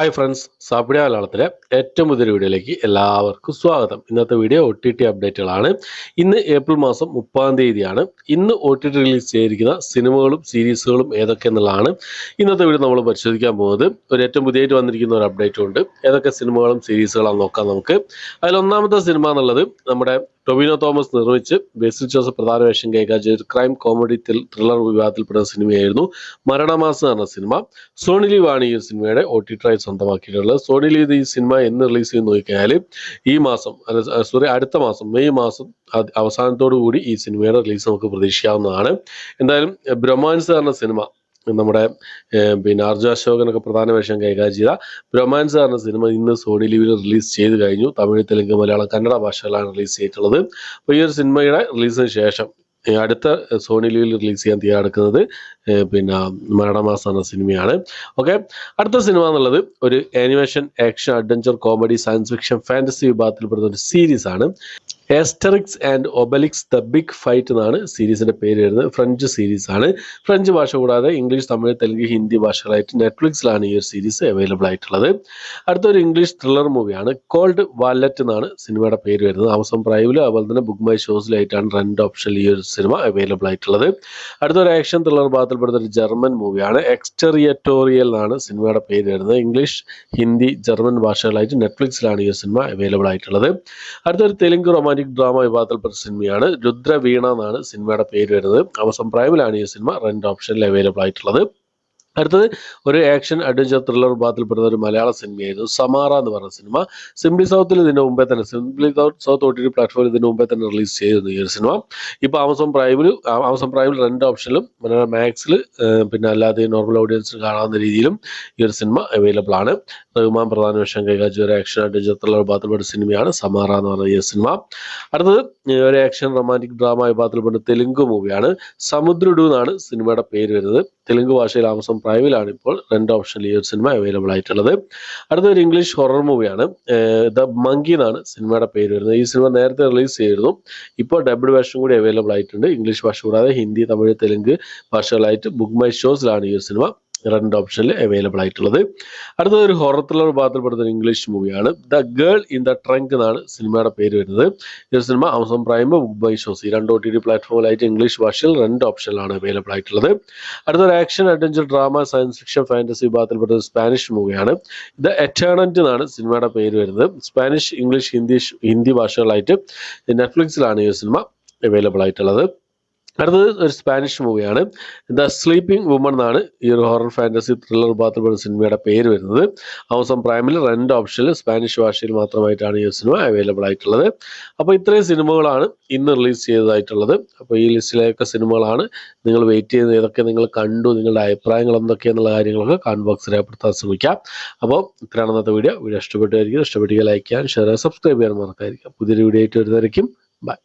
Hi friends, സാപ്പിടിയ മലയാളത്തിലെ ഏറ്റവും പുതിയൊരു വീഡിയോയിലേക്ക് എല്ലാവർക്കും സ്വാഗതം. ഇന്നത്തെ വീഡിയോ OTT അപ്ഡേറ്റുകളാണ്. ഇന്ന് ഏപ്രിൽ മാസം 30-ാം തീയതിയാണ്. ഇന്ന് OTT റിലീസ് ചെയ്തിരിക്കുന്ന സിനിമകളും സീരീസുകളും ഏതൊക്കെ എന്നുള്ളതാണ് ഇന്നത്തെ വീഡിയോ നമ്മൾ പരിശോധിക്കാൻ പോകുന്നത്. ഒരു ഏറ്റവും പുതിയതായിട്ട് വന്നിരിക്കുന്ന ഒരു അപ്ഡേറ്റും ഉണ്ട്. ഏതൊക്കെ സിനിമകളും സീരീസുകളാണെന്ന് നോക്കാം നമുക്ക്. അതിലൊന്നാമത്തെ സിനിമ എന്നുള്ളത് നമ്മുടെ ടൊവിനോ തോമസ് നിർമ്മിച്ച് ബേസിൽ ജോസഫ് പ്രധാന വേഷം കൈകാര്യം ചെയ്ത ക്രൈം കോമഡി ത്രില്ലർ വിഭാഗത്തിൽപ്പെടുന്ന സിനിമയായിരുന്നു മരണമാസം എന്ന സിനിമ. സോണി ലീവ് ആണ് ഈ സിനിമയുടെ OTT സ്വന്തമാക്കിയിട്ടുള്ളത്. സോണി ലീവ് ഈ സിനിമ എന്ന് റിലീസ് ചെയ്ത് നോക്കിയാൽ ഈ മാസം അടുത്ത മാസം മെയ് മാസം അവസാനത്തോടു കൂടി ഈ സിനിമയുടെ റിലീസ് നമുക്ക് പ്രതീക്ഷിക്കാവുന്നതാണ്. എന്തായാലും ബ്രഹ്മാൻസ് എന്ന സിനിമ നമ്മുടെ അർജു അശോകനൊക്കെ പ്രധാന വേഷം കൈകാര്യം ചെയ്ത ബ്രഹ്മാൻസ് എന്ന സിനിമ ഇന്ന് സോണി ലീവിൽ റിലീസ് ചെയ്ത് കഴിഞ്ഞു. തമിഴ്, തെലുങ്ക്, മലയാളം, കന്നഡ ഭാഷകളാണ് റിലീസ് ചെയ്തിട്ടുള്ളത്. അപ്പോൾ ഈ ഒരു സിനിമയുടെ റിലീസിന് ശേഷം അടുത്ത സോണി ലീവിൽ റിലീസ് ചെയ്യാൻ തയ്യാറെടുക്കുന്നത് മരണമാസം എന്ന സിനിമയാണ്. ഓക്കെ, അടുത്ത സിനിമ എന്നുള്ളത് ഒരു animation, action, adventure, comedy, science fiction, fantasy വിഭാഗത്തിൽപ്പെടുന്ന ഒരു സീരീസ് ആണ്. Asterix and Obelix the big fight എന്നാണ് സീരീസിന്റെ പേര് വരുന്നത്. ഫ്രഞ്ച് സീരീസ് ആണ്. ഫ്രഞ്ച് ഭാഷ കൂടാതെ ഇംഗ്ലീഷ്, തമിഴ്, തെലുങ്ക്, ഹിന്ദി ഭാഷകളായിട്ട് നെറ്റ്ഫ്ലിക്സിലാണ് ഈ ഒരു സീരീസ് അവൈലബിൾ ആയിട്ടുള്ളത്. അടുത്തൊരു ഇംഗ്ലീഷ് ത്രില്ലർ മൂവിയാണ്. കോൾഡ് വാലറ്റ് എന്നാണ് സിനിമയുടെ പേര് വരുന്നത്. ആമസോൺ പ്രൈമിലും അതുപോലെ തന്നെ ബുക്ക് മൈ ഷോസിലായിട്ടാണ് രണ്ട് ഓപ്ഷനിൽ ഈ ഒരു സിനിമ അവൈലബിൾ ആയിട്ടുള്ളത്. അടുത്തൊരു ആക്ഷൻ ത്രില്ലർ ഭാഗത്തിൽപ്പെടുന്ന ഒരു ജർമ്മൻ മൂവിയാണ്. എക്സ്റ്ററിയറ്റോറിയൽ എന്നാണ് സിനിമയുടെ പേര് വരുന്നത്. ഇംഗ്ലീഷ്, ഹിന്ദി, ജർമ്മൻ ഭാഷകളായിട്ട് നെറ്റ്ഫ്ലിക്സിലാണ് ഈ സിനിമ അവൈലബിൾ ആയിട്ടുള്ളത്. അടുത്തൊരു തെലുങ്ക് റൊമാൻറ്റിക് ഡ്രാമ വിഭാഗത്തിൽപ്പെട്ട സിനിമയാണ്. രുദ്രവീണ എന്നാണ് സിനിമയുടെ പേര് വരുന്നത്. ആമസോൺ പ്രൈമിലാണ് ഈ സിനിമ രണ്ട് ഓപ്ഷനിൽ അവൈലബിൾ ആയിട്ടുള്ളത്. അടുത്തത് ഒരു ആക്ഷൻ അഡ്വഞ്ചർ ത്രില്ലർ വിഭാഗത്തിൽപ്പെടുന്ന ഒരു മലയാള സിനിമയായിരുന്നു സമാറ എന്ന് പറഞ്ഞ സിനിമ. സിംപ്ലി സൗത്തിൽ ഇതിന് മുമ്പേ തന്നെ സൗത്ത് OTT പ്ലാറ്റ്ഫോമിൽ ഇതിന് മുമ്പേ തന്നെ റിലീസ് ചെയ്തിരുന്നു ഈ ഒരു സിനിമ. ഇപ്പോൾ ആമസോൺ പ്രൈമിൽ രണ്ട് ഓപ്ഷനിലും മാക്സിൽ അല്ലാതെ നോർമൽ ഓഡിയൻസിന് കാണാവുന്ന രീതിയിലും ഈ ഒരു സിനിമ അവൈലബിൾ ആണ്. റഹ്മാൻ പ്രധാന വേഷം കൈകാര്യം ഒരു ആക്ഷൻ അഡ്വഞ്ചർ ത്രില്ലർ വിഭാഗത്തിൽപ്പെട്ട സിനിമയാണ് സമാറ എന്ന് പറഞ്ഞ ഈ സിനിമ. അടുത്തത് ഒരു ആക്ഷൻ റൊമാൻറ്റിക് ഡ്രാമ വിഭാഗത്തിൽപ്പെട്ട തെലുങ്ക് മൂവിയാണ്. സമുദ്രഡു എന്നാണ് സിനിമയുടെ പേര് വരുന്നത്. തെലുങ്ക് ഭാഷയിൽ ആമസോൺ പ്രൈമിലാണ് ഇപ്പോൾ രണ്ട് ഓപ്ഷനിൽ ഈ ഒരു സിനിമ അവൈലബിൾ ആയിട്ടുള്ളത്. അടുത്തൊരു ഇംഗ്ലീഷ് ഹൊറർ മൂവിയാണ്. ദ മങ്കി എന്നാണ് സിനിമയുടെ പേര് വരുന്നത്. ഈ സിനിമ നേരത്തെ റിലീസ് ചെയ്തിരുന്നു. ഇപ്പോൾ ഡബ്ഡ് വേർഷൻ കൂടി അവൈലബിൾ ആയിട്ടുണ്ട്. ഇംഗ്ലീഷ് ഭാഷ കൂടാതെ ഹിന്ദി, തമിഴ്, തെലുങ്ക് ഭാഷകളായിട്ട് ബുക്ക് മൈ ഷോസിലാണ് ഈ ഒരു സിനിമ രണ്ട് ഓപ്ഷനിൽ അവൈലബിൾ ആയിട്ടുള്ളത്. അടുത്തത് ഒരു ഹൊറർ ത്രില്ലർ വിഭാഗത്തിൽപ്പെടുന്ന ഒരു ഇംഗ്ലീഷ് മൂവിയാണ്. The girl in the trunk എന്നാണ് സിനിമയുടെ പേര് വരുന്നത്. ഈ ഒരു cinema Amazon prime, book my shows ഈ രണ്ട് OTT പ്ലാറ്റ്ഫോമിലായിട്ട് ഇംഗ്ലീഷ് ഭാഷയിൽ രണ്ട് ഓപ്ഷനിലാണ് അവൈലബിൾ ആയിട്ടുള്ളത്. അടുത്തൊരു action adventure drama science fiction fantasy വിഭാഗത്തിൽപ്പെട്ട ഒരു സ്പാനിഷ് മൂവിയാണ്. ദ എറ്റേണന്റ് എന്നാണ് സിനിമയുടെ പേര് വരുന്നത്. സ്പാനിഷ്, ഇംഗ്ലീഷ്, ഹിന്ദി ഭാഷകളായിട്ട് നെറ്റ്ഫ്ലിക്സിലാണ് ഈ സിനിമ അവൈലബിൾ ആയിട്ടുള്ളത്. അടുത്തത് ഒരു സ്പാനിഷ് മൂവിയാണ്. ദ സ്ലീപ്പിംഗ് വുമൺ എന്നാണ് ഈ ഒരു ഹൊറർ ഫാന്റസി ത്രില്ലർ വിഭാഗത്തിൽപ്പെടുന്ന സിനിമയുടെ പേര് വരുന്നത്. ആമസോൺ പ്രൈമിൽ രണ്ട് ഓപ്ഷനിൽ സ്പാനിഷ് ഭാഷയിൽ മാത്രമായിട്ടാണ് ഈ സിനിമ അവൈലബിൾ ആയിട്ടുള്ളത്. അപ്പോൾ ഇത്രയും സിനിമകളാണ് ഇന്ന് റിലീസ് ചെയ്തതായിട്ടുള്ളത്. അപ്പോൾ ഈ ലിസ്റ്റിലേക്ക് സിനിമകളാണ് നിങ്ങൾ വെയിറ്റ് ചെയ്യുന്നത്. ഏതൊക്കെ നിങ്ങൾ കണ്ടു, നിങ്ങളുടെ അഭിപ്രായങ്ങൾ എന്തൊക്കെയെന്നുള്ള കാര്യങ്ങളൊക്കെ കമന്റ് ബോക്സിൽ രേഖപ്പെടുത്താൻ ശ്രമിക്കാം. അപ്പോൾ ഇത്രയാണ് ഇന്നത്തെ വീഡിയോ. ഇഷ്ടപ്പെട്ടായിരിക്കും. ഇഷ്ടപ്പെട്ടെങ്കിൽ ലൈക്ക് ചെയ്യാൻ, ഷെയർ, സബ്സ്ക്രൈബ് ചെയ്യാൻ മറക്കാതിരിക്കാം. പുതിയൊരു വീഡിയോ ആയിട്ട് വരുന്നതായിരിക്കും. ബൈ.